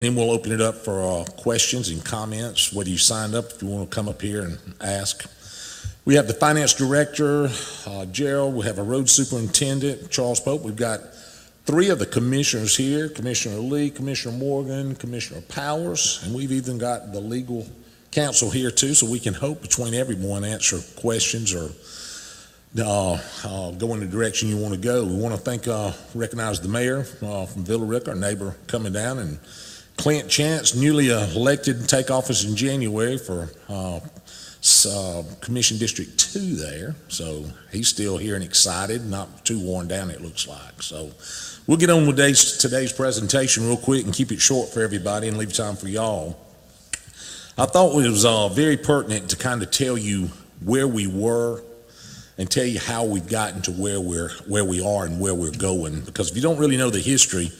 Then we'll open it up for questions and comments, whether you signed up, if you want to come up here and ask. We have the finance director, Gerald. We have a road superintendent, Charles Pope. We've got three of the commissioners here, Commissioner Lee, Commissioner Morgan, Commissioner Powers, and we've even got the legal counsel here too, so we can hope between everyone answer questions or go in the direction you want to go. We want to recognize the mayor from Villa Rica, our neighbor coming down, and Clint Chance, newly elected to take office in January for Commission District 2 there. So he's still here and excited, not too worn down it looks like. So we'll get on with today's presentation real quick and keep it short for everybody and leave time for y'all. I thought it was very pertinent to kind of tell you where we were and tell you how we've gotten to where we are and where we're going. Because if you don't really know the history,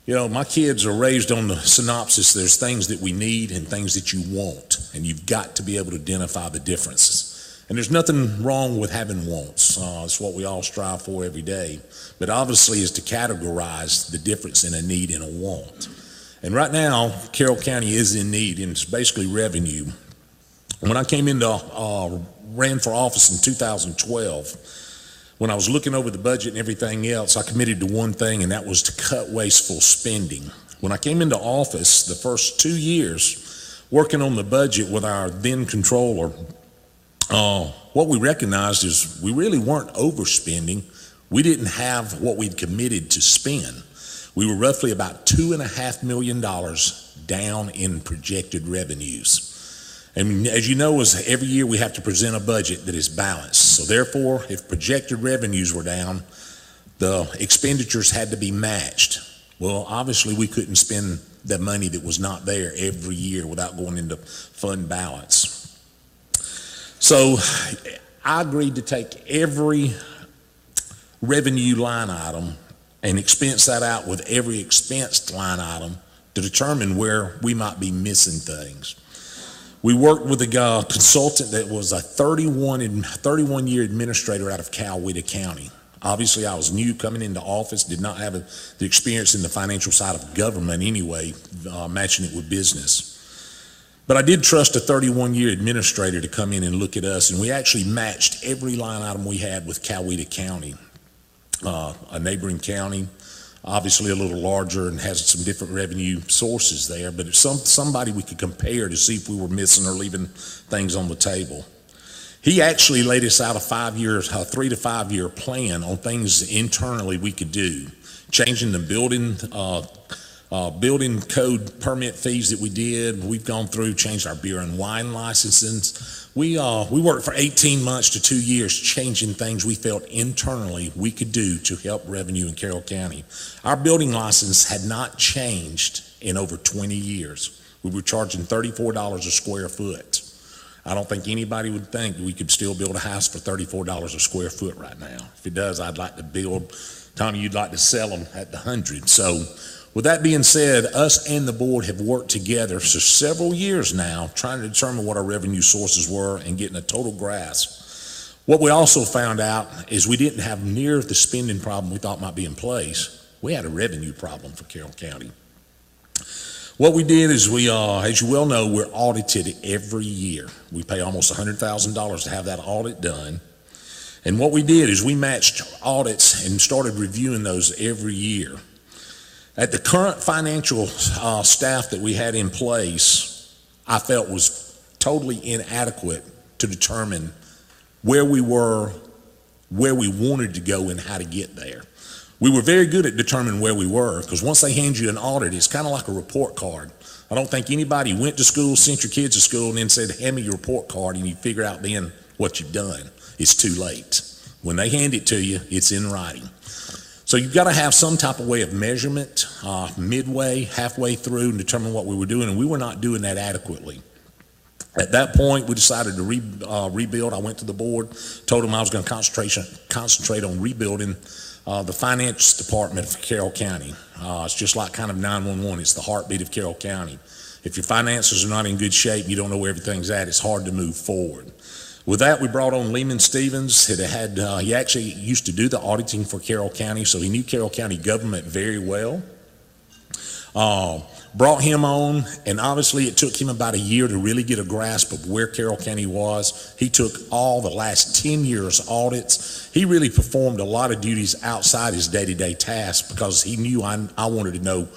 you know, my kids are raised on the synopsis, there's things that we need and things that you want, and you've got to be able to identify the differences. And there's nothing wrong with having wants. It's what we all strive for every day. But obviously is to categorize the difference in a need and a want. And right now, Carroll County is in need, and it's basically revenue. When I came ran for office in 2012, when I was looking over the budget and everything else, I committed to one thing, and that was to cut wasteful spending. When I came into office, the first 2 years, working on the budget with our then controller, what we recognized is we really weren't overspending. We didn't have what we'd committed to spend. We were roughly about $2.5 million down in projected revenues. And as you know, every year we have to present a budget that is balanced. So therefore, if projected revenues were down, the expenditures had to be matched. Well, obviously we couldn't spend the money that was not there every year without going into fund balance. So I agreed to take every revenue line item and expense that out with every expensed line item to determine where we might be missing things. We worked with a consultant that was a 31-year administrator out of Coweta County. Obviously, I was new coming into office, did not have the experience in the financial side of government anyway, matching it with business. But I did trust a 31-year administrator to come in and look at us, and we actually matched every line item we had with Coweta County, a neighboring county. Obviously a little larger and has some different revenue sources there, but it's somebody we could compare to see if we were missing or leaving things on the table. He actually laid us out a 3 to 5 year plan on things internally we could do, changing the building code permit fees that we did. We've gone through, changed our beer and wine licenses. We worked for 18 months to 2 years changing things we felt internally we could do to help revenue in Carroll County. Our building license had not changed in over 20 years. We were charging $34 a square foot. I don't think anybody would think we could still build a house for $34 a square foot right now. If it does, I'd like to build. Tommy, you'd like to sell them at the 100. So with that being said, us and the board have worked together for several years now trying to determine what our revenue sources were and getting a total grasp. What we also found out is we didn't have near the spending problem we thought might be in place. We had a revenue problem for Carroll County. What we did is as you well know, we're audited every year. We pay almost $100,000 to have that audit done. And what we did is we matched audits and started reviewing those every year. At the current financial staff that we had in place, I felt was totally inadequate to determine where we were, where we wanted to go, and how to get there. We were very good at determining where we were, because once they hand you an audit, it's kind of like a report card. I don't think anybody went to school, sent your kids to school, and then said, hand me your report card, and you figure out then what you've done. It's too late. When they hand it to you, it's in writing. So you've got to have some type of way of measurement, midway, halfway through, and determine what we were doing, and we were not doing that adequately. At that point, we decided to rebuild. I went to the board, told them I was going to concentrate on rebuilding the finance department for Carroll County. It's just like kind of 911. It's the heartbeat of Carroll County. If your finances are not in good shape, you don't know where everything's at, it's hard to move forward. With that, we brought on Lehman Stevens. He actually used to do the auditing for Carroll County, so he knew Carroll County government very well. Brought him on, and obviously it took him about a year to really get a grasp of where Carroll County was. He took all the last 10 years audits. He really performed a lot of duties outside his day-to-day tasks because he knew I wanted to know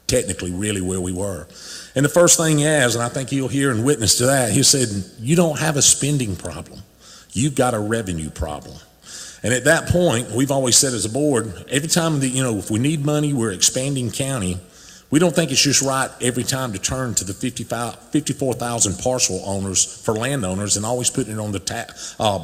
technically really where we were. And the first thing he has, and I think you'll hear and witness to that, he said, you don't have a spending problem. You've got a revenue problem. And at that point, we've always said as a board, every time that, if we need money, we're expanding county, we don't think it's just right every time to turn to the 54,000 parcel owners for landowners and always putting it on the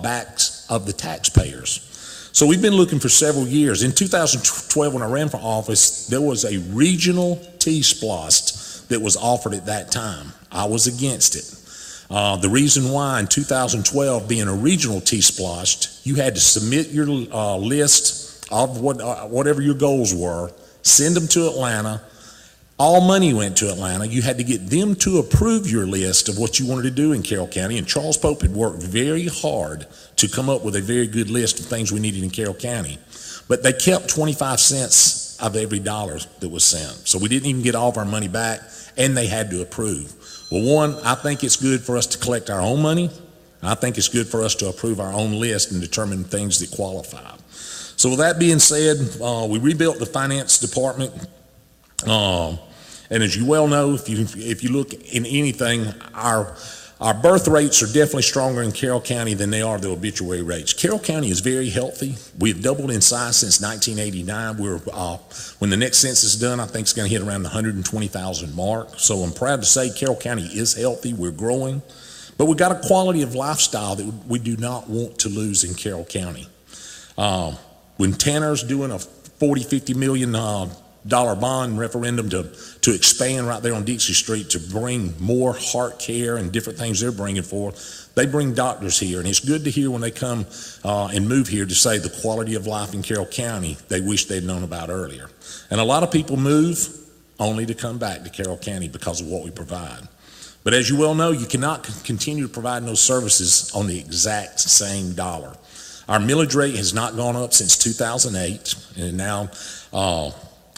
backs of the taxpayers. So we've been looking for several years. In 2012, when I ran for office, there was a regional T-SPLOST that was offered at that time. I was against it. The reason why in 2012, being a regional T-SPLOST, you had to submit your list of whatever your goals were, send them to Atlanta. All money went to Atlanta. You had to get them to approve your list of what you wanted to do in Carroll County. And Charles Pope had worked very hard to come up with a very good list of things we needed in Carroll County. But they kept 25 cents of every dollar that was sent. So we didn't even get all of our money back, and they had to approve. Well, one, I think it's good for us to collect our own money. I think it's good for us to approve our own list and determine things that qualify. So with that being said, we rebuilt the finance department. And as you well know, if you look in anything, our birth rates are definitely stronger in Carroll County than they are the obituary rates. Carroll County is very healthy. We've doubled in size since 1989. When the next census is done, I think it's going to hit around the 120,000 mark. So I'm proud to say Carroll County is healthy. We're growing. But we've got a quality of lifestyle that we do not want to lose in Carroll County. When Tanner's doing a $40-50 million bond referendum to expand right there on Dixie Street to bring more heart care and different things they're bringing forth. They bring doctors here, and it's good to hear when they come and move here to say the quality of life in Carroll County they wish they'd known about earlier. And a lot of people move only to come back to Carroll County because of what we provide. But as you well know, you cannot continue to provide those services on the exact same dollar. Our millage rate has not gone up since 2008, and now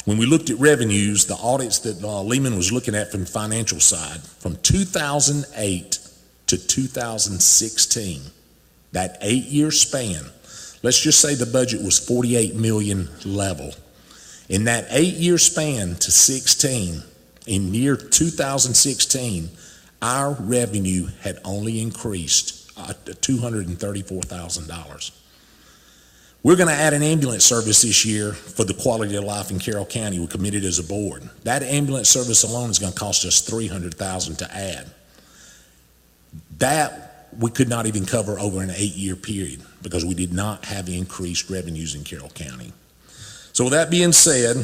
when we looked at revenues, the audits that Lehman was looking at from the financial side, from 2008 to 2016, that 8-year span, let's just say the budget was 48 million level. In that 8-year span to 16, in year 2016, our revenue had only increased to $234,000. We're going to add an ambulance service this year for the quality of life in Carroll County. We're committed as a board. That ambulance service alone is going to cost us $300,000 to add. That we could not even cover over an 8-year period because we did not have increased revenues in Carroll County. So with that being said,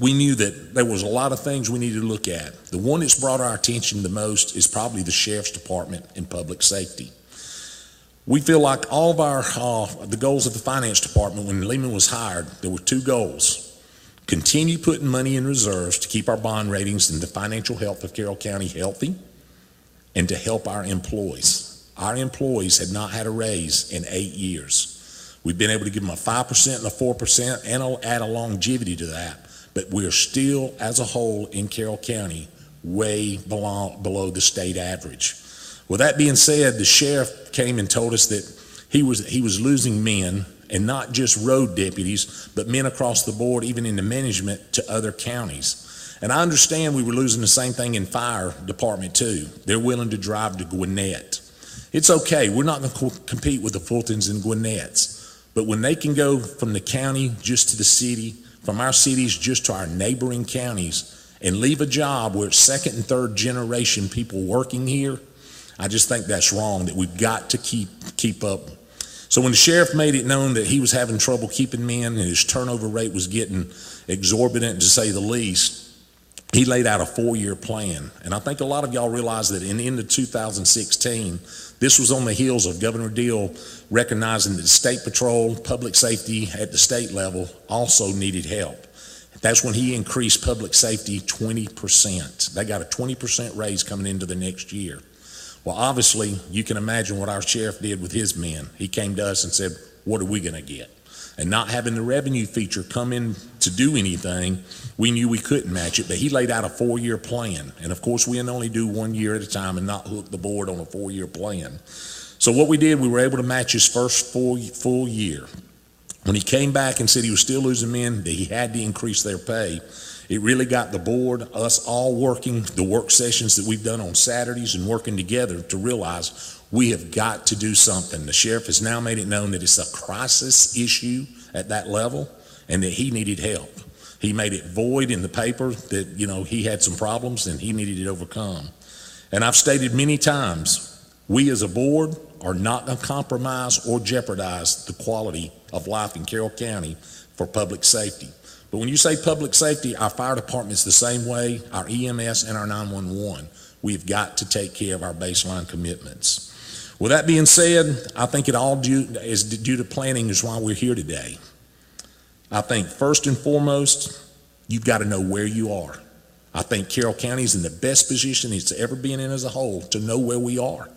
we knew that there was a lot of things we needed to look at. The one that's brought our attention the most is probably the Sheriff's Department and public safety. We feel like all of the goals of the finance department when Lehman was hired, there were 2 goals. Continue putting money in reserves to keep our bond ratings and the financial health of Carroll County healthy, and to help our employees. Our employees had not had a raise in 8 years. We've been able to give them a 5% and a 4% and add a longevity to that, but we're still, as a whole in Carroll County, way below the state average. With that being said, the sheriff came and told us that he was losing men, and not just road deputies, but men across the board, even in the management, to other counties. And I understand we were losing the same thing in fire department too. They're willing to drive to Gwinnett. It's okay, we're not going to compete with the Fultons and Gwinnett's, but when they can go from the county just to the city, from our cities just to our neighboring counties, and leave a job where it's 2nd and 3rd generation people working here, I just think that's wrong, that we've got to keep up. So when the sheriff made it known that he was having trouble keeping men and his turnover rate was getting exorbitant, to say the least, he laid out a 4-year plan. And I think a lot of y'all realize that in the end of 2016, this was on the heels of Governor Deal recognizing that state patrol, public safety at the state level also needed help. That's when he increased public safety 20%. They got a 20% raise coming into the next year. Well, obviously, you can imagine what our sheriff did with his men. He came to us and said, what are we going to get? and not having the revenue feature come in to do anything, we knew we couldn't match it, but he laid out a 4-year plan. And of course, we can only do 1 year at a time and not hook the board on a 4-year plan. So what we did, we were able to match his first full year. When he came back and said he was still losing men, that he had to increase their pay, it really got the board, us all working, the work sessions that we've done on Saturdays and working together to realize we have got to do something. The sheriff has now made it known that it's a crisis issue at that level and that he needed help. He made it void in the paper that, he had some problems and he needed it overcome. And I've stated many times, we as a board are not going to compromise or jeopardize the quality of life in Carroll County for public safety. But when you say public safety, our fire department's the same way, our EMS and our 911. We've got to take care of our baseline commitments. With that being said, I think it all is due to planning is why we're here today. I think first and foremost, you've got to know where you are. I think Carroll County is in the best position it's ever been in as a whole to know where we are.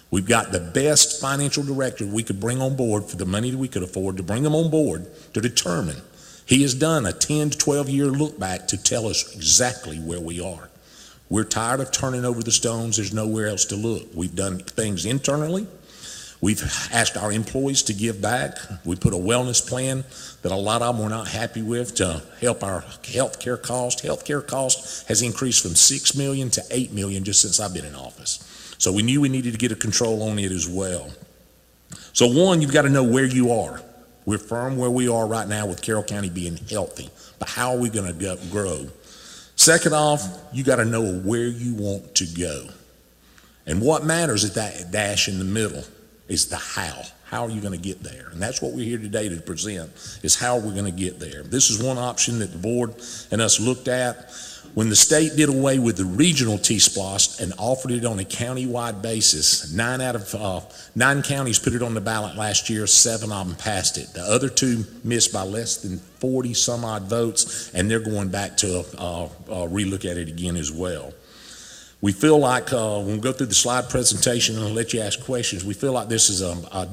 We've got the best financial director we could bring on board for the money that we could afford to bring them on board to determine. He has done a 10 to 12 year look back to tell us exactly where we are. We're tired of turning over the stones. There's nowhere else to look. We've done things internally. We've asked our employees to give back. We put a wellness plan that a lot of them were not happy with to help our healthcare cost. Healthcare cost has increased from $6 million to $8 million just since I've been in office. So we knew we needed to get a control on it as well. So one, you've got to know where you are. We're firm where we are right now with Carroll County being healthy, but how are we going to grow? Second off, you got to know where you want to go. And what matters is that dash in the middle is the how. How are you going to get there? And that's what we're here today to present, is how we're going to get there. This is one option that the board and us looked at. When the state did away with the regional T-SPLOST and offered it on a county-wide basis, 9 out of 9 counties put it on the ballot last year, 7 of them passed it. The other 2 missed by less than 40 some odd votes, and they're going back to relook at it again as well. We feel like, when we go through the slide presentation and I'll let you ask questions, we feel like this is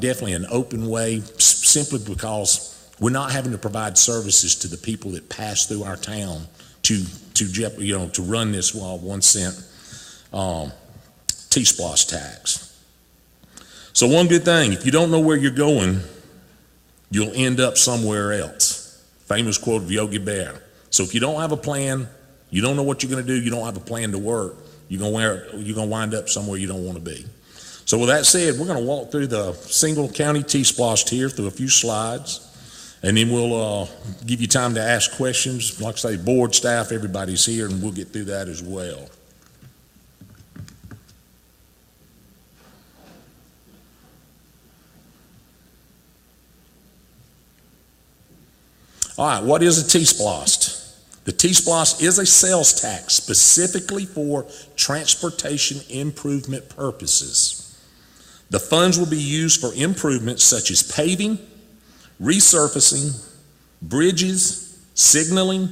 definitely an open way, simply because we're not having to provide services to the people that pass through our town to run this 1 cent T-SPLOST tax. So one good thing, if you don't know where you're going, you'll end up somewhere else. Famous quote of Yogi Bear. So if you don't have a plan, you don't know what you're going to do, you don't have a plan to work, you're going to wind up somewhere you don't want to be. So with that said, we're going to walk through the single county T-SPLOST here through a few slides. And then we'll give you time to ask questions. Like I say, board, staff, everybody's here, and we'll get through that as well. All right, what is a T-SPLOST? The T-SPLOST is a sales tax specifically for transportation improvement purposes. The funds will be used for improvements such as paving, resurfacing, bridges, signaling,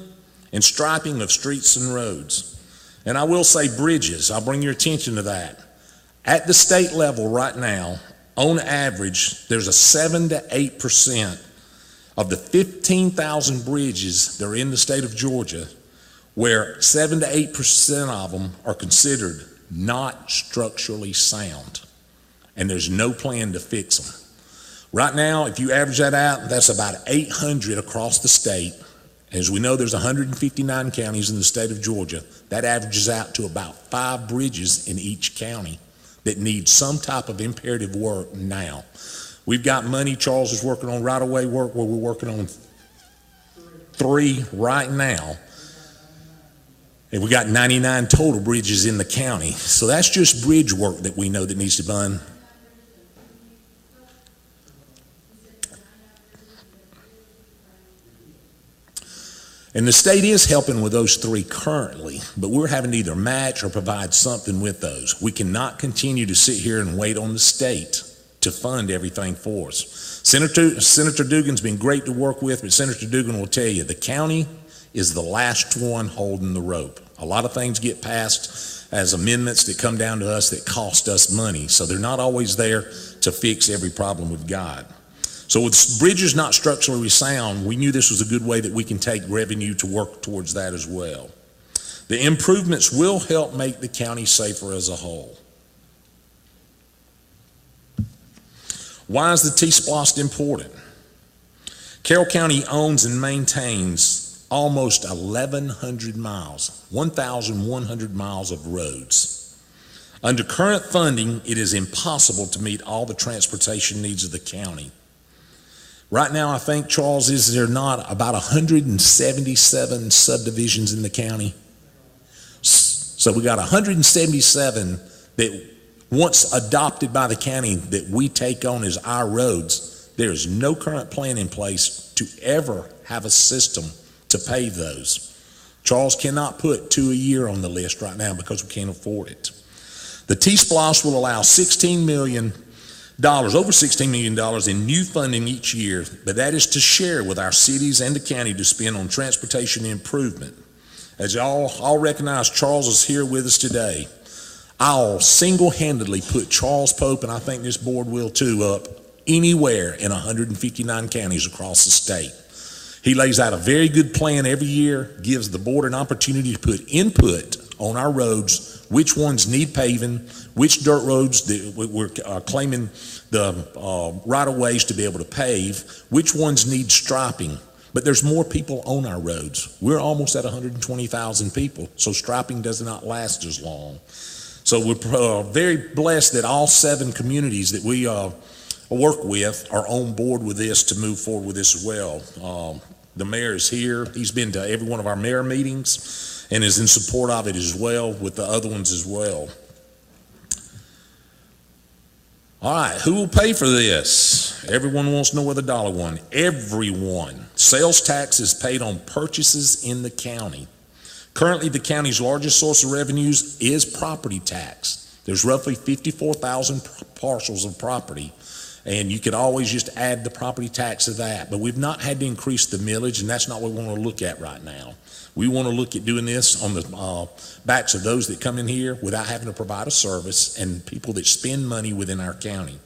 and striping of streets and roads. And I will say bridges, I'll bring your attention to that. At the state level right now, on average, there's a 7 to 8% of the 15,000 bridges that are in the state of Georgia, where 7 to 8% of them are considered not structurally sound, and there's no plan to fix them. Right now, if you average that out, that's about 800 across the state. As we know, there's 159 counties in the state of Georgia. That averages out to about 5 bridges in each county that need some type of imperative work now. We've got money. Charles is working on right-of-way work where we're working on 3 right now. And we got 99 total bridges in the county. So that's just bridge work that we know that needs to be done. And the state is helping with those 3 currently, but we're having to either match or provide something with those. We cannot continue to sit here and wait on the state to fund everything for us. Senator Dugan's been great to work with, but Senator Dugan will tell you the county is the last one holding the rope. A lot of things get passed as amendments that come down to us that cost us money, so they're not always there to fix every problem we've got. So with bridges not structurally sound, we knew this was a good way that we can take revenue to work towards that as well. The improvements will help make the county safer as a whole. Why is the T-Splost important? Carroll County owns and maintains almost 1,100 miles, 1,100 miles of roads. Under current funding, it is impossible to meet all the transportation needs of the county. Right now, I think, Charles, is there not about 177 subdivisions in the county? So we got 177 that once adopted by the county that we take on as our roads. There is no current plan in place to ever have a system to pave those. Charles cannot put 2 a year on the list right now because we can't afford it. The T-Splosh will allow $16 million, over $16 million in new funding each year, but that is to share with our cities and the county to spend on transportation improvement. As y'all all recognize, Charles is here with us today. I'll single-handedly put Charles Pope, and I think this board will too, up anywhere in 159 counties across the state. He lays out a very good plan every year, gives the board an opportunity to put input on our roads, which ones need paving, which dirt roads that we're claiming the right-of-ways to be able to pave, which ones need striping. But there's more people on our roads. We're almost at 120,000 people, so striping does not last as long. So we're very blessed that all 7 communities that we work with are on board with this to move forward with this as well. The mayor is here. He's been to every one of our mayor meetings and is in support of it as well, with the other ones as well. All right, who will pay for this? Everyone wants to know where the dollar went. Everyone. Sales tax is paid on purchases in the county. Currently, the county's largest source of revenues is property tax. There's roughly 54,000 parcels of property, and you could always just add the property tax to that. But we've not had to increase the millage, and that's not what we want to look at right now. We want to look at doing this on the backs of those that come in here without having to provide a service and people that spend money within our county.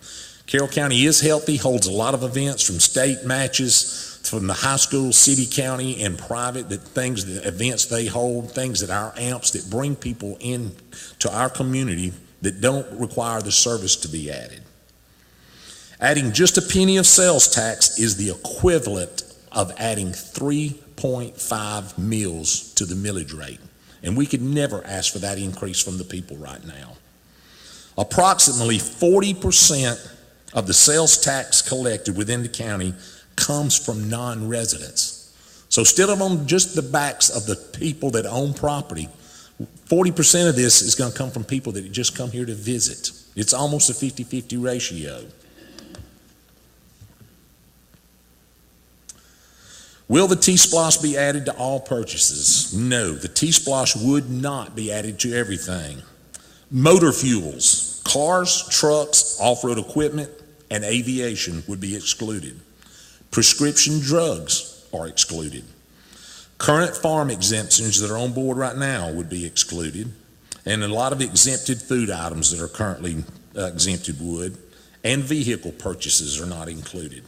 Carroll County is healthy, holds a lot of events from state matches, from the high school, city, county, and private, events they hold, things that our amps that bring people in to our community that don't require the service to be added. Adding just a penny of sales tax is the equivalent of adding 3.5 mills to the millage rate. And we could never ask for that increase from the people right now. Approximately 40% of the sales tax collected within the county comes from non-residents. So instead of on just the backs of the people that own property, 40% of this is going to come from people that just come here to visit. It's almost a 50-50 ratio. Will the T-Splosh be added to all purchases? No, the T-Splosh would not be added to everything. Motor fuels, cars, trucks, off-road equipment, and aviation would be excluded. Prescription drugs are excluded. Current farm exemptions that are on board right now would be excluded, and a lot of exempted food items that are currently exempted would, and vehicle purchases are not included.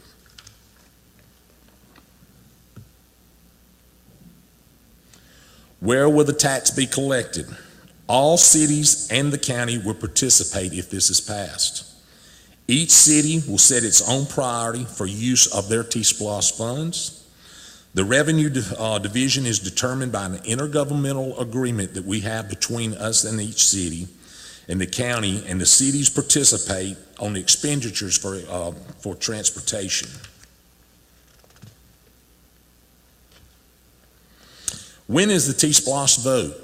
Where will the tax be collected? All cities and the county will participate if this is passed. Each city will set its own priority for use of their T-Splosh funds. The revenue division is determined by an intergovernmental agreement that we have between us and each city and the county, and the cities participate on the expenditures for transportation. When is the T-Splosh vote?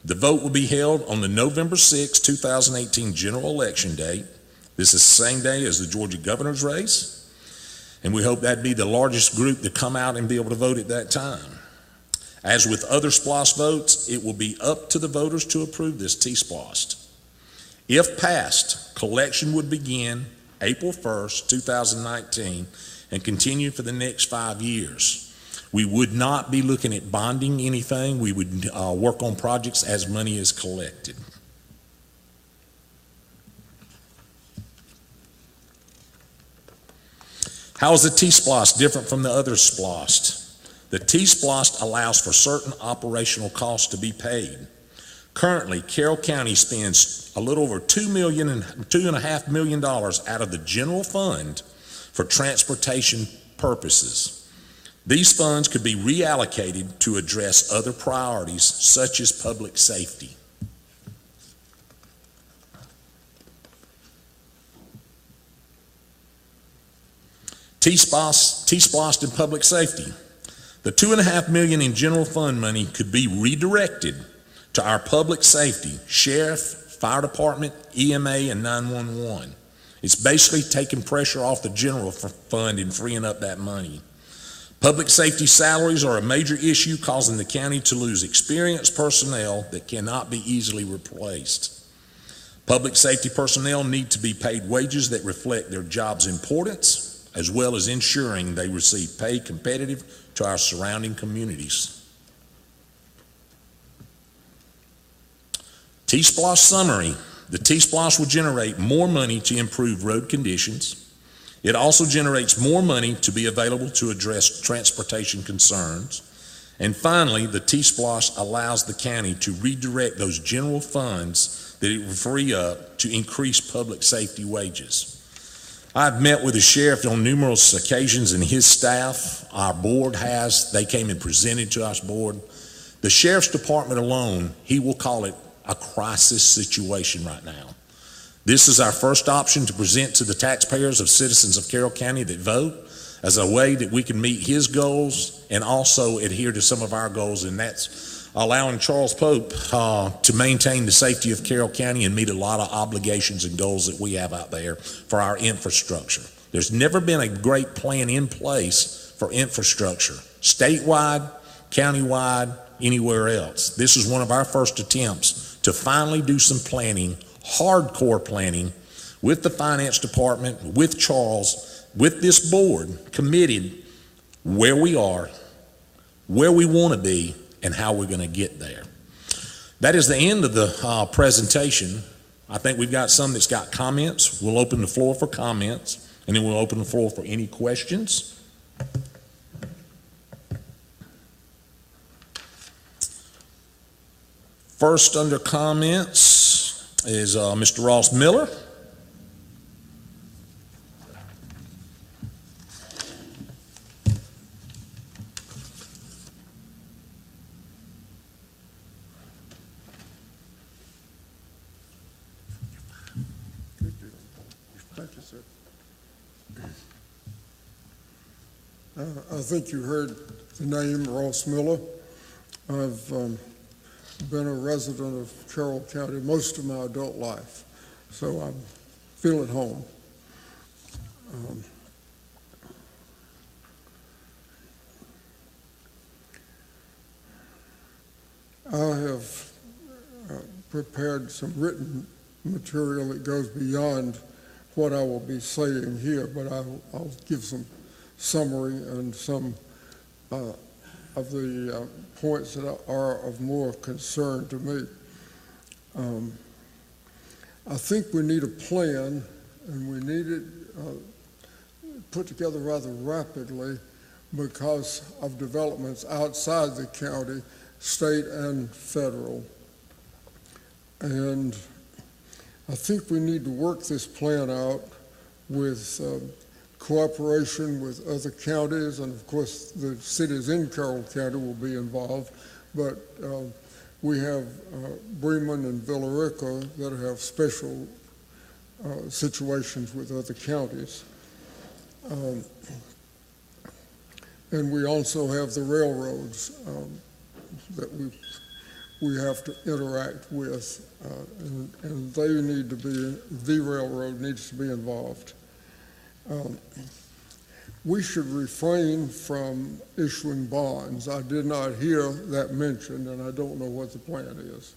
The vote will be held on the November 6, 2018 general election date. This is the same day as the Georgia governor's race, and we hope that'd be the largest group to come out and be able to vote at that time. As with other Splosh votes, it will be up to the voters to approve this T-Splosh. If passed, collection would begin April 1st, 2019, and continue for the next 5 years. We would not be looking at bonding anything. We would work on projects as money is collected. How is the T-Splosh different from the other Splosh? The T-Splosh allows for certain operational costs to be paid. Currently, Carroll County spends a little over $2.5 million out of the general fund for transportation purposes. These funds could be reallocated to address other priorities such as public safety. T-Splosh and public safety. The $2.5 million in general fund money could be redirected to our public safety, sheriff, fire department, EMA, and 911. It's basically taking pressure off the general fund and freeing up that money. Public safety salaries are a major issue, causing the county to lose experienced personnel that cannot be easily replaced. Public safety personnel need to be paid wages that reflect their job's importance, as well as ensuring they receive pay competitive to our surrounding communities. T-Splosh summary. The T-Splosh will generate more money to improve road conditions. It also generates more money to be available to address transportation concerns. And finally, the T-Splosh allows the county to redirect those general funds that it will free up to increase public safety wages. I've met with the sheriff on numerous occasions and his staff. Our board has. They came and presented to us board. The sheriff's department alone, he will call it a crisis situation right now. This is our first option to present to the taxpayers of citizens of Carroll County that vote as a way that we can meet his goals and also adhere to some of our goals, and that's allowing Charles Pope to maintain the safety of Carroll County and meet a lot of obligations and goals that we have out there for our infrastructure. There's never been a great plan in place for infrastructure, statewide, countywide, anywhere else. This is one of our first attempts to finally do some planning, hardcore planning, with the finance department, with Charles, with this board, committed where we are, where we want to be, and how we're going to get there. That is the end of the presentation. I think we've got some that's got comments. We'll open the floor for comments, and then we'll open the floor for any questions. First under comments is Mr. Ross Miller. Thank you, sir. I think you heard the name Ross Miller. I've been a resident of Carroll County most of my adult life, so I feel at home. I have prepared some written material that goes beyond what I will be saying here, but I'll give some summary and some of the points that are of more concern to me. I think we need a plan, and we need it put together rather rapidly because of developments outside the county, state and federal. And I think we need to work this plan out with cooperation with other counties, and of course the cities in Carroll County will be involved, but we have Bremen and Villa Rica that have special situations with other counties. And we also have the railroads that we have to interact with, and they need to be, the railroad needs to be involved. We should refrain from issuing bonds. I did not hear that mentioned, and I don't know what the plan is.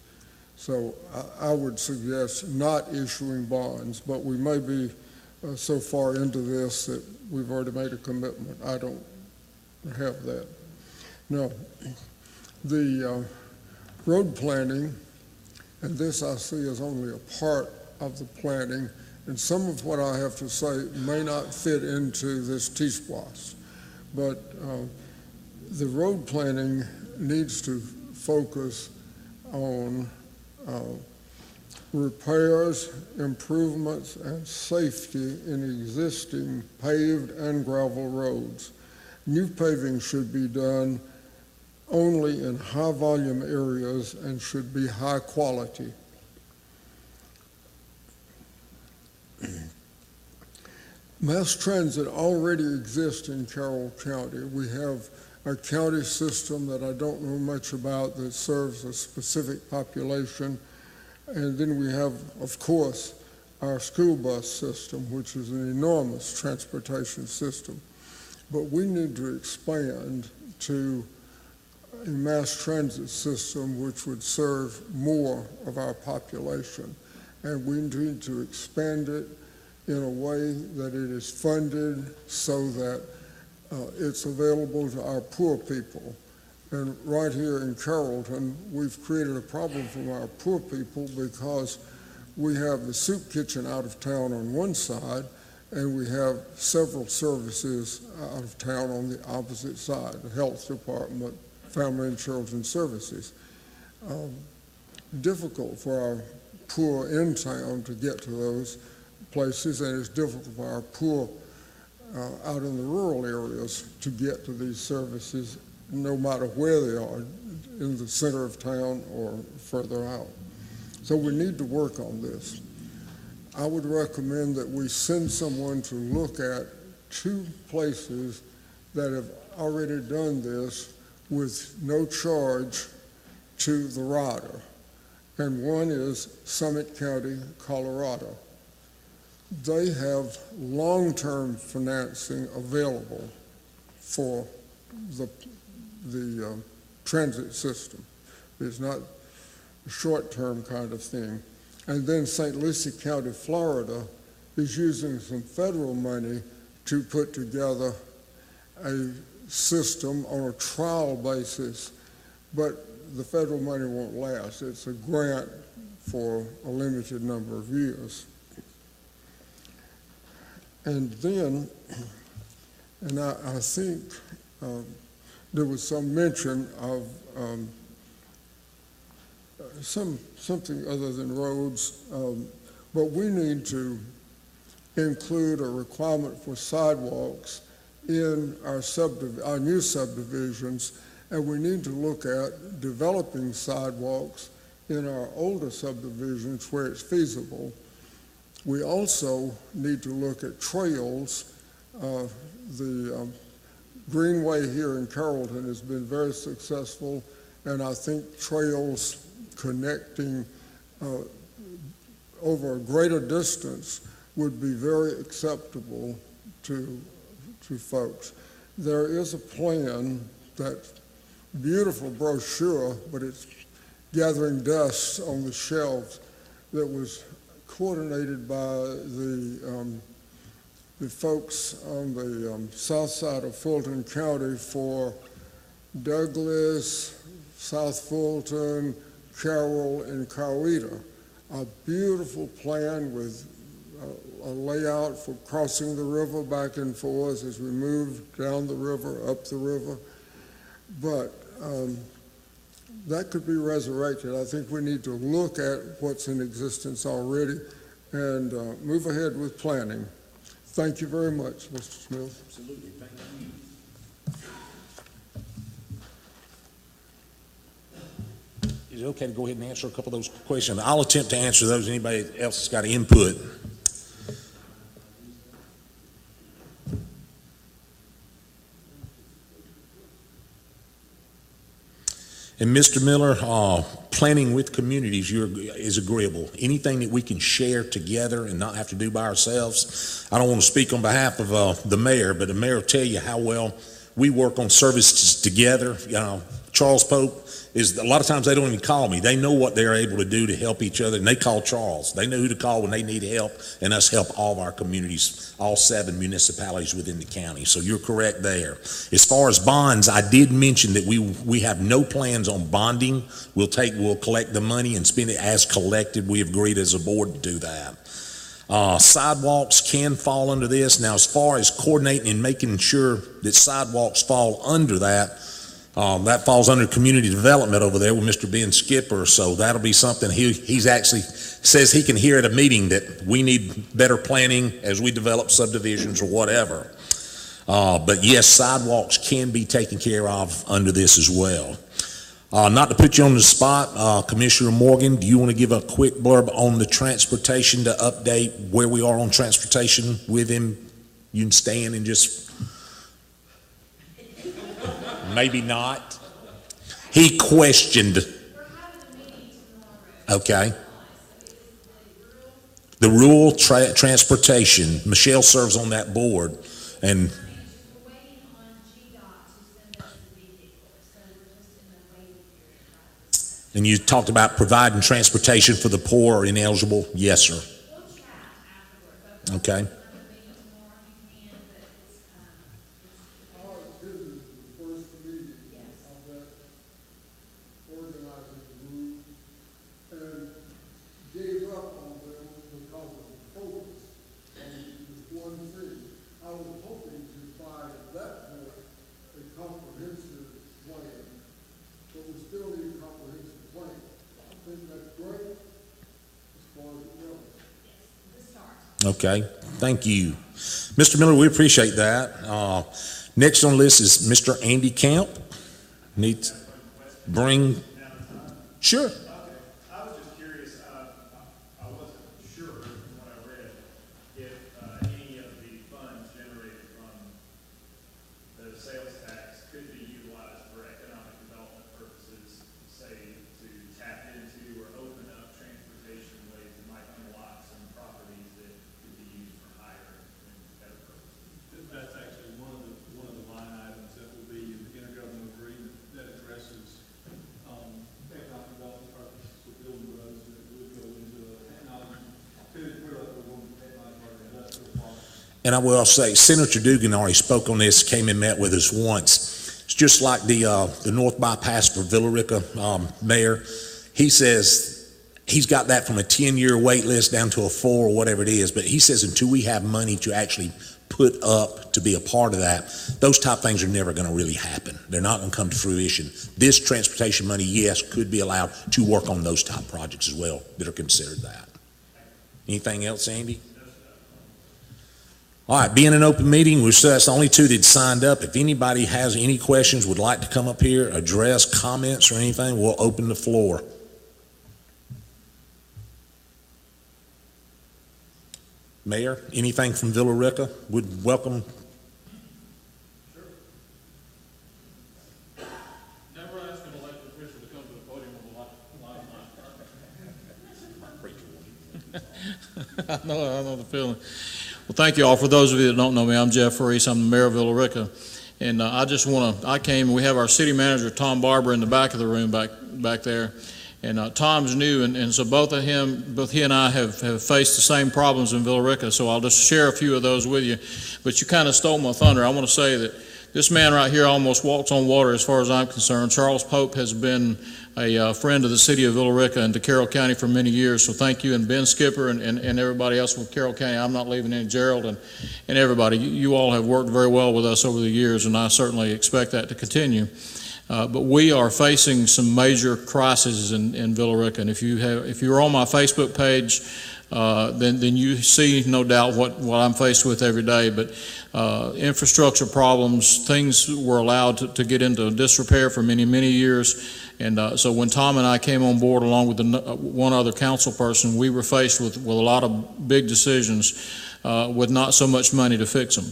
So I would suggest not issuing bonds, but we may be so far into this that we've already made a commitment. I don't have that. Now, the road planning, and this I see as only a part of the planning, And some of what I have to say may not fit into this T-SPLOST, but the road planning needs to focus on repairs, improvements, and safety in existing paved and gravel roads. New paving should be done only in high volume areas and should be high quality. Mass transit already exists in Carroll County. We have a county system that I don't know much about that serves a specific population. And then we have, of course, our school bus system, which is an enormous transportation system. But we need to expand to a mass transit system which would serve more of our population. And we need to expand it in a way that it is funded so that it's available to our poor people. And right here in Carrollton, we've created a problem for our poor people because we have the soup kitchen out of town on one side, and we have several services out of town on the opposite side, the health department, family and children services. Difficult for our poor in town to get to those places, and it's difficult for our poor out in the rural areas to get to these services, no matter where they are, in the center of town or further out. So we need to work on this. I would recommend that we send someone to look at 2 places that have already done this with no charge to the rider. And one is Summit County, Colorado. They have long-term financing available for the transit system. It's not a short-term kind of thing. And then St. Lucie County, Florida is using some federal money to put together a system on a trial basis, but the federal money won't last. It's a grant for a limited number of years. And then, and I think there was some mention of something other than roads, but we need to include a requirement for sidewalks in our new subdivisions, and we need to look at developing sidewalks in our older subdivisions where it's feasible. We also need to look at trails. The Greenway here in Carrollton has been very successful, and I think trails connecting over a greater distance would be very acceptable to folks. There is a plan, that beautiful brochure, but it's gathering dust on the shelves, that was coordinated by the folks on the south side of Fulton County for Douglas, South Fulton, Carroll, and Coweta. A beautiful plan with a layout for crossing the river back and forth as we move down the river, up the river. But that could be resurrected. I think we need to look at what's in existence already and move ahead with planning. Thank you very much, Mr. Smith. Absolutely, thank you. Is it okay to go ahead and answer a couple of those questions? I'll attempt to answer those. Anybody else has got input? And Mr. Miller, planning with communities is agreeable. Anything that we can share together and not have to do by ourselves. I don't want to speak on behalf of the mayor, but the mayor will tell you how well we work on services together. You know, Charles Pope is, a lot of times they don't even call me. They know what they're able to do to help each other, and they call Charles. They know who to call when they need help, and us help all of our communities, all 7 municipalities within the county. So you're correct there. As far as bonds, I did mention that we have no plans on bonding. We'll collect the money and spend it as collected. We have agreed as a board to do that. Sidewalks can fall under this. Now, as far as coordinating and making sure that sidewalks fall under that, that falls under community development over there with Mr. Ben Skipper. So that'll be something he's actually says he can hear at a meeting that we need better planning as we develop subdivisions or whatever. But yes, sidewalks can be taken care of under this as well. Not to put you on the spot, Commissioner Morgan, do you want to give a quick blurb on the transportation to update where we are on transportation with him? You can stand and just, maybe not. He questioned. Okay. The rural transportation, Michelle serves on that board, and you talked about providing transportation for the poor or ineligible. Yes, sir. Okay. Okay, thank you. Mr. Miller, we appreciate that. Next on the list is Mr. Andy Camp. Need to bring, sure. I was just curious, I wasn't sure from what I read if any of the funds generated from the sales tax could be utilized for economic development purposes, say to tap into or open up transportation ways that might unlock some properties that could be used for higher and better purposes. That's actually one of the line items that will be in the intergovernmental agreement that addresses economic development purposes for building roads that would go into technology. We're going to technology industrial park. And I will say, Senator Dugan already spoke on this, came and met with us once. It's just like the North Bypass for Villa Rica mayor. He says he's got that from a 10-year wait list down to a 4 or whatever it is. But he says until we have money to actually put up to be a part of that, those type things are never going to really happen. They're not going to come to fruition. This transportation money, yes, could be allowed to work on those type projects as well that are considered that. Anything else, Andy? All right, being an open meeting, that's the only 2 that signed up. If anybody has any questions, would like to come up here, address comments or anything, we'll open the floor. Mayor, anything from Villa Rica? Would welcome. Sure. Never asked an elected official to come to the podium with a lot of I know the feeling. Well, thank you all. For those of you that don't know me, I'm Jeff Reese. I'm the mayor of Villa Rica. And I came, we have our city manager, Tom Barber, in the back of the room back there. And Tom's new, and so both he and I have faced the same problems in Villa Rica, so I'll just share a few of those with you. But you kind of stole my thunder. I want to say that this man right here almost walks on water as far as I'm concerned. Charles Pope has been a friend of the city of Villa Rica and to Carroll County for many years, so thank you. And Ben Skipper and everybody else from Carroll County, I'm not leaving any, Gerald and everybody. You all have worked very well with us over the years, and I certainly expect that to continue. But we are facing some major crises in Villa Rica, and if you're on my Facebook page, then you see no doubt what I'm faced with every day. But infrastructure problems, things were allowed to get into disrepair for many years. And so when Tom and I came on board along with one other council person, we were faced with a lot of big decisions with not so much money to fix them.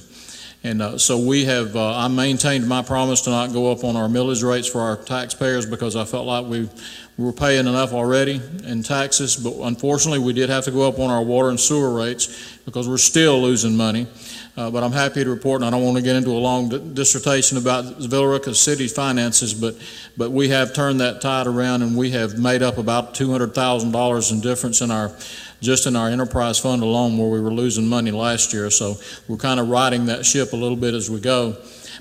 And so we have, I maintained my promise to not go up on our millage rates for our taxpayers because I felt like we were paying enough already in taxes, but unfortunately we did have to go up on our water and sewer rates because we're still losing money. but I'm happy to report, and I don't want to get into a long dissertation about Villa Rica City finances, but we have turned that tide around, and we have made up about $200,000 in difference in our enterprise fund alone, where we were losing money last year. So we're kind of riding that ship a little bit as we go.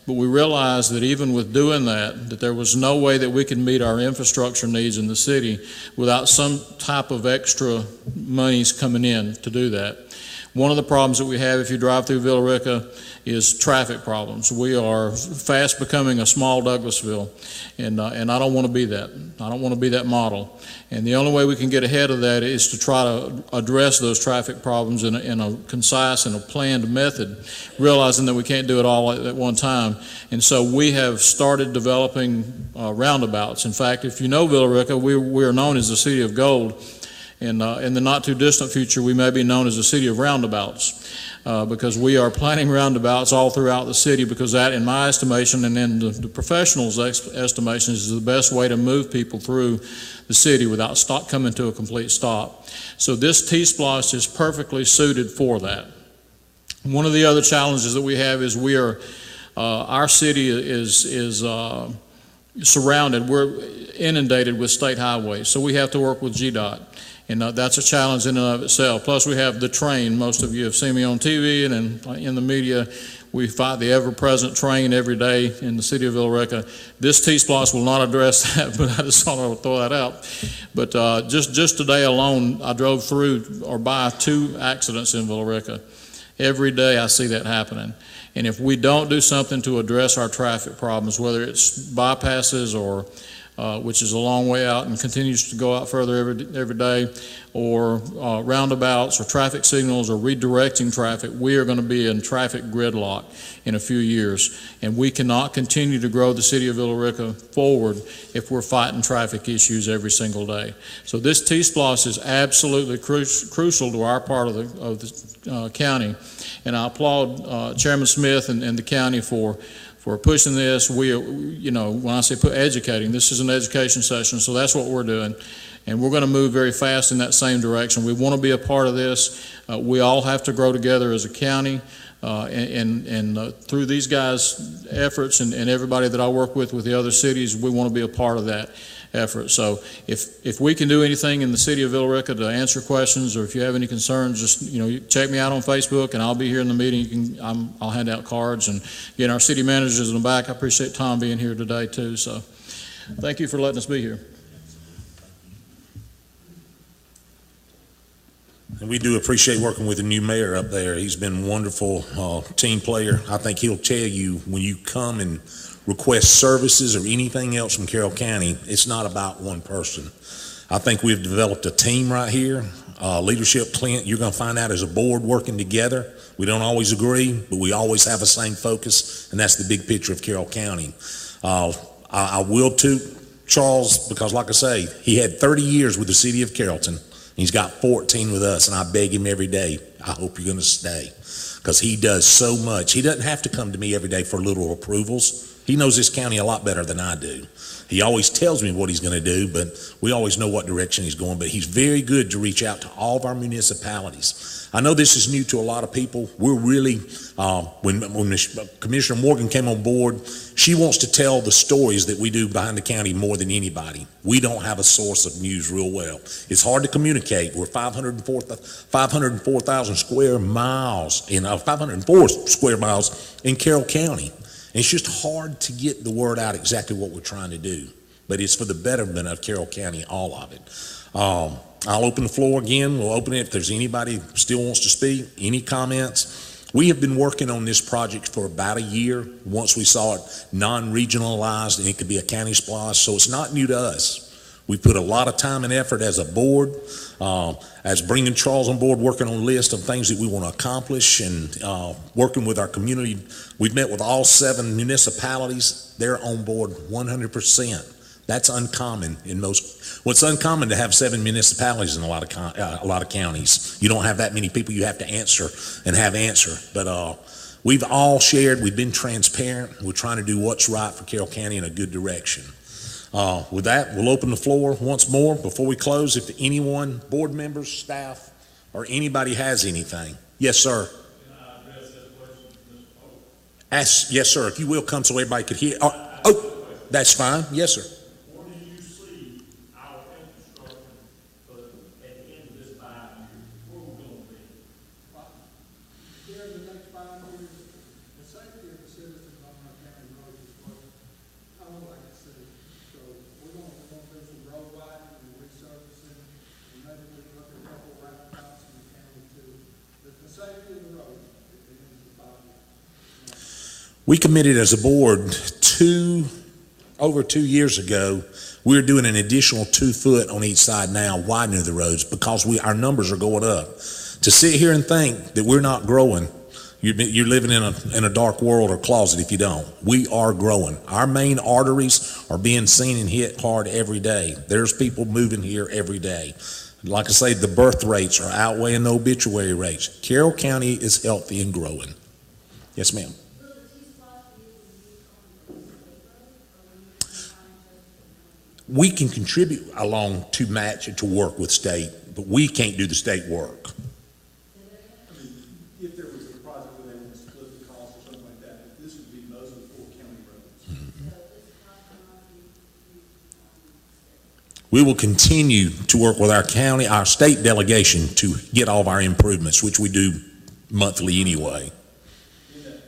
But we realized that even with doing that there was no way that we could meet our infrastructure needs in the city without some type of extra monies coming in to do that. One of the problems that we have if you drive through Villa Rica is traffic problems. We are fast becoming a small Douglasville, and I don't want to be that. I don't want to be that model. And the only way we can get ahead of that is to try to address those traffic problems in a concise and a planned method, realizing that we can't do it all at one time. And so we have started developing roundabouts. In fact, if you know Villa Rica, we are known as the City of Gold. And in the not too distant future, we may be known as the City of Roundabouts, because we are planning roundabouts all throughout the city, because that, in my estimation, and in the professionals' estimation, is the best way to move people through the city without coming to a complete stop. So this T-Splosh is perfectly suited for that. One of the other challenges that we have is our city is surrounded, we're inundated with state highways, so we have to work with GDOT. And that's a challenge in and of itself. Plus, we have the train. Most of you have seen me on TV and in the media. We fight the ever-present train every day in the city of Villa Rica. This T-Splosh will not address that, but I just thought I would throw that out. But just today alone, I drove through or by 2 accidents in Villa Rica. Every day I see that happening. And if we don't do something to address our traffic problems, whether it's bypasses or which is a long way out and continues to go out further every day, or roundabouts or traffic signals or redirecting traffic, we are going to be in traffic gridlock in a few years. And we cannot continue to grow the city of Villa Rica forward if we're fighting traffic issues every single day. So this T-Splosh is absolutely crucial to our part of the county. And I applaud Chairman Smith and the county for pushing this. We are, when I say educating, this is an education session, so that's what we're doing. And we're going to move very fast in that same direction. We want to be a part of this. We all have to grow together as a county. And through these guys' efforts and everybody that I work with the other cities, we want to be a part of that effort. So if we can do anything in the city of Villa Rica to answer questions, or if you have any concerns, just check me out on Facebook, and I'll be here in the meeting. I'll hand out cards, and again, our city managers in the back. I appreciate Tom being here today too. So thank you for letting us be here. And we do appreciate working with the new mayor up there. He's been a wonderful team player. I think he'll tell you when you come and request services or anything else from Carroll County, it's not about one person. I think we've developed a team right here. Leadership, Clint, you're going to find out as a board working together. We don't always agree, but we always have the same focus, and that's the big picture of Carroll County. I will toot Charles, because like I say, he had 30 years with the city of Carrollton. He's got 14 with us, and I beg him every day, I hope you're going to stay, because he does so much. He doesn't have to come to me every day for little approvals. He knows this county a lot better than I do. He always tells me what he's going to do, but we always know what direction he's going. But he's very good to reach out to all of our municipalities. I know this is new to a lot of people. We're really, when Commissioner Morgan came on board, she wants to tell the stories that we do behind the county more than anybody. We don't have a source of news real well. It's hard to communicate. We're 504,000 square miles, 504 square miles in Carroll County. And it's just hard to get the word out exactly what we're trying to do. But it's for the betterment of Carroll County, all of it. I'll open the floor again. We'll open it if there's anybody still wants to speak. Any comments? We have been working on this project for about a year. Once we saw it non-regionalized, and it could be a county splosh, so it's not new to us. We put a lot of time and effort as a board, as bringing Charles on board, working on a list of things that we want to accomplish, and working with our community. We've met with all 7 municipalities. They're on board 100%. That's uncommon in most. Well, it's uncommon to have 7 municipalities in a lot of counties. You don't have that many people you have to answer and have answer. But we've all shared. We've been transparent. We're trying to do what's right for Carroll County in a good direction. With that, we'll open the floor once more before we close. If anyone, board members, staff, or anybody has anything. Yes, sir. Can I address that question? Yes, sir, if you will, come so everybody could hear. Oh, that's fine. Yes, sir. Where do you see our infrastructure, but at the end of this 5 years, where we're gonna be? During the next 5 years, the safety of the citizens on our county roads is what I would like to see. So we're gonna do some road widening and resurfacing, and maybe we can look at a couple of roundabouts in the county too. The safety of the road at the end of the 5 years. We committed as a board over 2 years ago, we're doing an additional 2 foot on each side now, widening the roads because our numbers are going up. To sit here and think that we're not growing, you're living in a dark world or closet if you don't. We are growing. Our main arteries are being seen and hit hard every day. There's people moving here every day. Like I say, the birth rates are outweighing the obituary rates. Carroll County is healthy and growing. Yes, ma'am. We can contribute along to match to work with state, but we can't do the state work. If there was a project where they want to split the cost or something like that, this would be most of the 4 county roads. We will continue to work with our state delegation to get all of our improvements, which we do monthly anyway. In that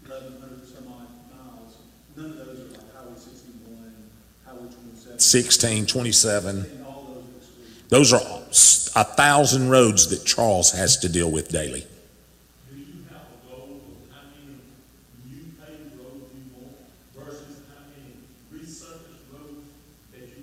1,100 some odd miles, none of those are like Highway 61, Highway 27. 16, 27. And all those are excluded. Those are 1,000 roads that Charles has to deal with daily. Do you have a goal of how many new paved roads you want versus how many resurfaced roads that do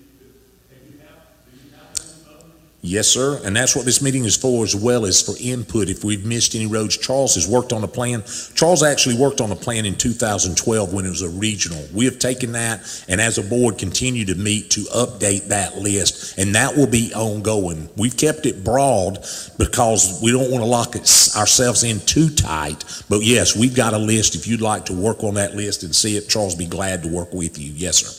you have those numbers? Yes, sir, and that's what this meeting is for, as well as for input. If we've missed any roads, Charles has worked on a plan. Charles actually worked on a plan in 2012 when it was a regional. We have taken that and as a board continue to meet to update that list, and that will be ongoing. We've kept it broad because we don't want to lock ourselves in too tight, but yes, we've got a list. If you'd like to work on that list and see it, Charles will be glad to work with you. Yes, sir.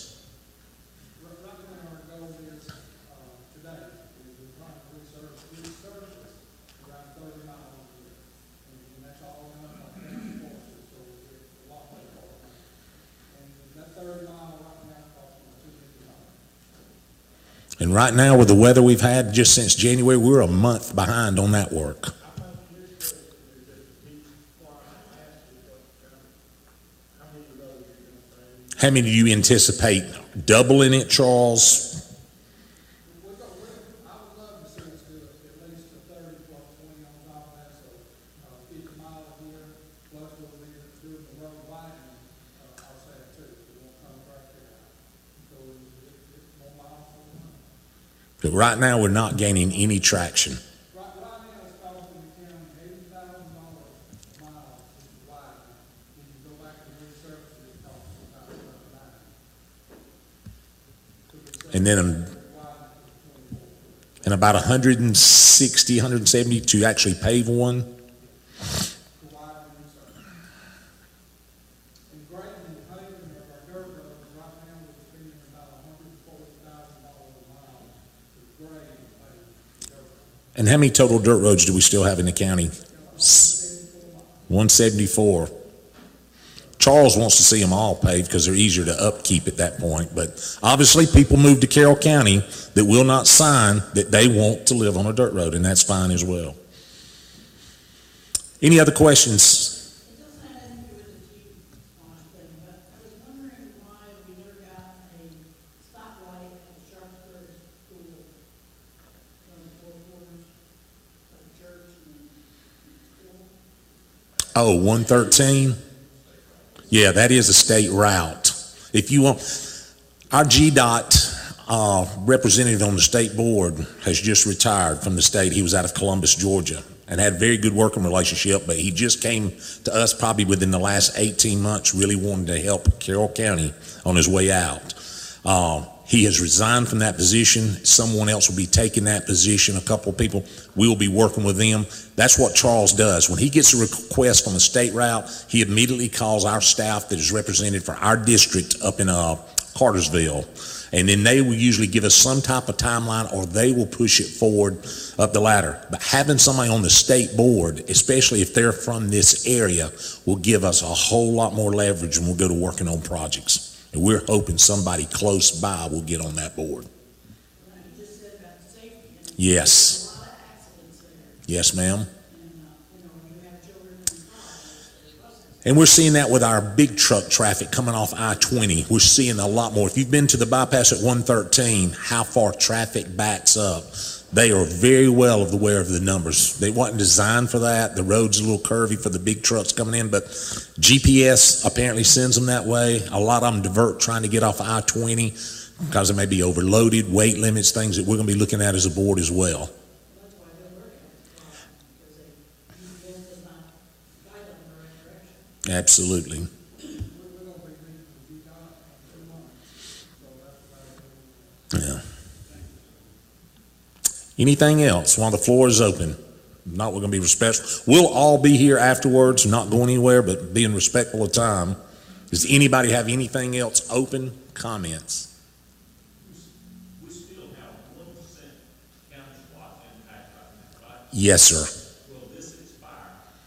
And right now, with the weather we've had just since January, we're a month behind on that work. How many do you anticipate doubling it, Charles? I would love to see us do at least a 30 plus 20 on top of that, so 50 miles a year, plus we'll be doing the road widening, I'll say it too, we won't come right there. So it's more miles per month. But right now, we're not gaining any traction. Right now, it's costing the county $80,000 a mile to widen. If you go back to the resurface, it costs about $9. And then and about 160, 170 to actually pave one. To widen the resurface. And grading and paving of our dirt roads, right now, we're spending about $140,000 a mile to grade and pave dirt roads. And how many total dirt roads do we still have in the county? 174. Charles wants to see them all paved because they're easier to upkeep at that point. But obviously, people move to Carroll County that will not sign that they want to live on a dirt road, and that's fine as well. Any other questions? It doesn't have anything to do with the Jeep thing, but I was wondering why we never got a stoplight at the Sharpsburg School from the 4 corners of the church and school. Oh, 113? Yeah, that is a state route. If you want, our GDOT representative on the state board has just retired from the state. He was out of Columbus, Georgia, and had a very good working relationship, but he just came to us probably within the last 18 months, really wanting to help Carroll County on his way out. He has resigned from that position. Someone else will be taking that position. A couple of people, we will be working with them. That's what Charles does. When he gets a request from a state route, he immediately calls our staff that is represented for our district up in Cartersville. And then they will usually give us some type of timeline, or they will push it forward up the ladder. But having somebody on the state board, especially if they're from this area, will give us a whole lot more leverage when we go to working on projects. And we're hoping somebody close by will get on that board. You just said about safety, and Yes. a lot of accidents there, Yes, ma'am. and, when you have children in cars, there's buses. And we're seeing that with our big truck traffic coming off I-20. We're seeing a lot more. If you've been to the bypass at 113, how far traffic backs up, they are very well aware of the numbers. They wasn't designed for that. The road's a little curvy for the big trucks coming in, but GPS apparently sends them that way. A lot of them divert trying to get off I-20 because they may be overloaded, weight limits, things that we're going to be looking at as a board as well. That's why they work at it, because they, GPS does not guide them in the right direction. Absolutely. We're gonna be meeting with you guys in 2 months, so that's about it. Yeah. Anything else while the floor is open? If not, we're going to be respectful. We'll all be here afterwards, not going anywhere, but being respectful of time. Does anybody have anything else open? Comments? We still have 1% county spot impact right now, right? Yes, sir. Will this expire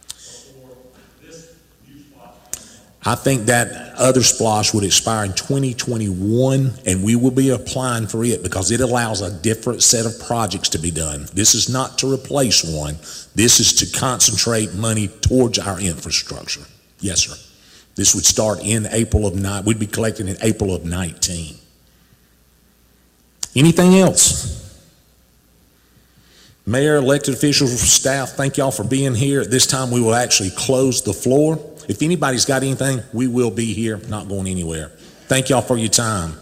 before this new spot comes on? I think that other splosh would expire in 2021, and we will be applying for it because it allows a different set of projects to be done. This is not to replace one. This is to concentrate money towards our infrastructure. Yes, sir. This would start in April of 9. We'd be collecting in April of 19. Anything else? Mayor, elected officials, staff, thank y'all for being here. At this time, we will actually close the floor. If anybody's got anything, we will be here, not going anywhere. Thank y'all for your time.